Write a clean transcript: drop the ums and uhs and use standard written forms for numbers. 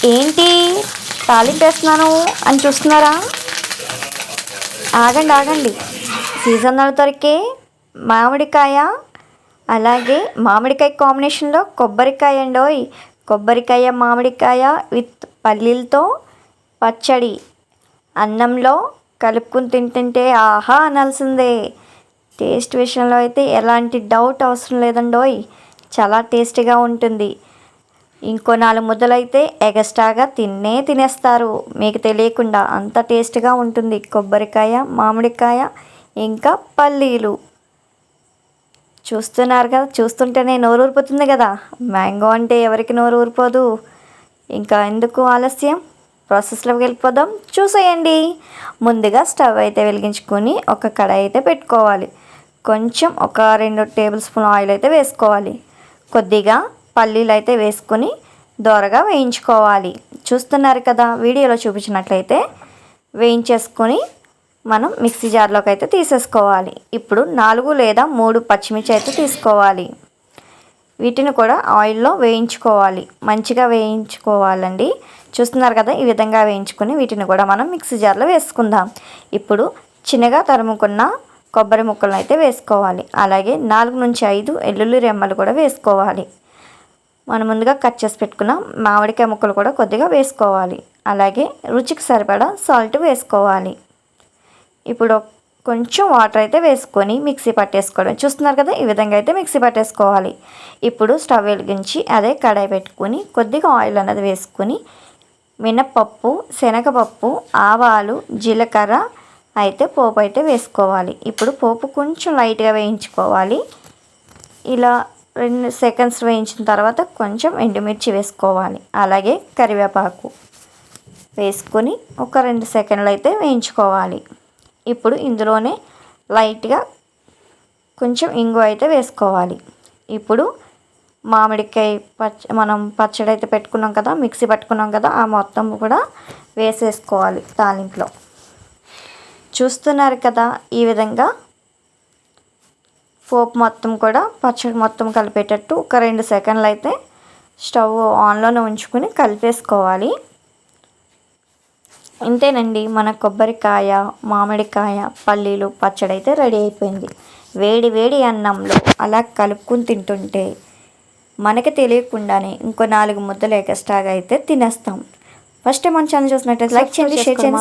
ఏంటి తాలింపు వేస్తున్నాను అని చూస్తున్నారా? ఆగండి ఆగండి. సీజన్లో దొరికే మామిడికాయ, అలాగే మామిడికాయ కాంబినేషన్లో కొబ్బరికాయ అండోయ్. కొబ్బరికాయ మామిడికాయ విత్ పల్లీలతో పచ్చడి అన్నంలో కలుపుకుని తింటుంటే ఆహా అనాల్సిందే. టేస్ట్ విషయంలో అయితే ఎలాంటి డౌట్ అవసరం లేదండోయ్. చాలా టేస్టీగా ఉంటుంది. ఇంకో 4 ముద్దలైతే ఎగస్ట్రాగా తినేస్తారు మీకు తెలియకుండా. అంత టేస్ట్గా ఉంటుంది కొబ్బరికాయ, మామిడికాయ, ఇంకా పల్లీలు. చూస్తున్నారు కదా, చూస్తుంటేనే నోరు ఊరిపోతుంది కదా. మ్యాంగో అంటే ఎవరికి నోరు ఊరిపోదు. ఇంకా ఎందుకు ఆలస్యం, ప్రాసెస్లోకి వెళ్ళిపోదాం, చూసేయండి. ముందుగా స్టవ్ అయితే వెలిగించుకొని ఒక కడాయి అయితే పెట్టుకోవాలి. కొంచెం ఒక 2 టేబుల్ స్పూన్ ఆయిల్ అయితే వేసుకోవాలి. కొద్దిగా పల్లీలు అయితే వేసుకొని దోరగా వేయించుకోవాలి. చూస్తున్నారు కదా, వీడియోలో చూపించినట్లయితే వేయించేసుకొని మనం మిక్సీ జార్లోకి అయితే తీసేసుకోవాలి. ఇప్పుడు 4 లేదా 3 పచ్చిమిర్చి అయితే తీసుకోవాలి. వీటిని కూడా ఆయిల్లో వేయించుకోవాలి, మంచిగా వేయించుకోవాలండి. చూస్తున్నారు కదా, ఈ విధంగా వేయించుకొని వీటిని కూడా మనం మిక్సీ జార్లో వేసుకుందాం. ఇప్పుడు చిన్నగా తరుముకున్న కొబ్బరి ముక్కలను అయితే వేసుకోవాలి. అలాగే 4 నుంచి 5 వెల్లుల్లి రెమ్మలు కూడా వేసుకోవాలి. మనం ముందుగా కట్ చేసి పెట్టుకున్న మామిడికాయ ముక్కలు కూడా కొద్దిగా వేసుకోవాలి. అలాగే రుచికి సరిపడా సాల్ట్ వేసుకోవాలి. ఇప్పుడు కొంచెం వాటర్ అయితే వేసుకొని మిక్సీ పట్టేసుకోవడం. చూస్తున్నారు కదా, ఈ విధంగా అయితే మిక్సీ పట్టేసుకోవాలి. ఇప్పుడు స్టవ్ వెలిగించి అదే కడాయి పెట్టుకొని కొద్దిగా ఆయిల్ అనేది వేసుకొని మినప్పప్పు, శనగపప్పు, ఆవాలు, జీలకర్ర అయితే పోపు అయితే వేసుకోవాలి. ఇప్పుడు పోపు కొంచెం లైట్గా వేయించుకోవాలి. ఇలా 2 సెకండ్స్ వేయించిన తర్వాత కొంచెం ఎండుమిర్చి వేసుకోవాలి. అలాగే కరివేపాకు వేసుకొని ఒక 2 సెకండ్లు అయితే వేయించుకోవాలి. ఇప్పుడు ఇందులోనే లైట్గా కొంచెం ఇంగువ అయితే వేసుకోవాలి. ఇప్పుడు మామిడికాయ మనం పచ్చడి అయితే పెట్టుకున్నాం కదా, మిక్సీ పట్టుకున్నాం కదా, ఆ మొత్తం కూడా వేసేసుకోవాలి తాలింపులో. చూస్తున్నారు కదా, ఈ విధంగా పోపు మొత్తం కూడా పచ్చడి మొత్తం కలిపేటట్టు ఒక 2 సెకండ్లు అయితే స్టవ్ ఆన్లోనే ఉంచుకొని కలిపేసుకోవాలి. ఇంతేనండి, మన కొబ్బరికాయ, మామిడికాయ, పల్లీలు పచ్చడి అయితే రెడీ అయిపోయింది. వేడి వేడి అన్నంలో అలా కలుపుకుని తింటుంటే మనకి తెలియకుండానే ఇంకో 4 ముద్దలు ఎక్స్ట్రాగా అయితే తినేస్తాం. ఫస్ట్ టైం మన ఛానల్ చూసినట్లయితే లైక్ చేయండి, షేర్ చేయండి.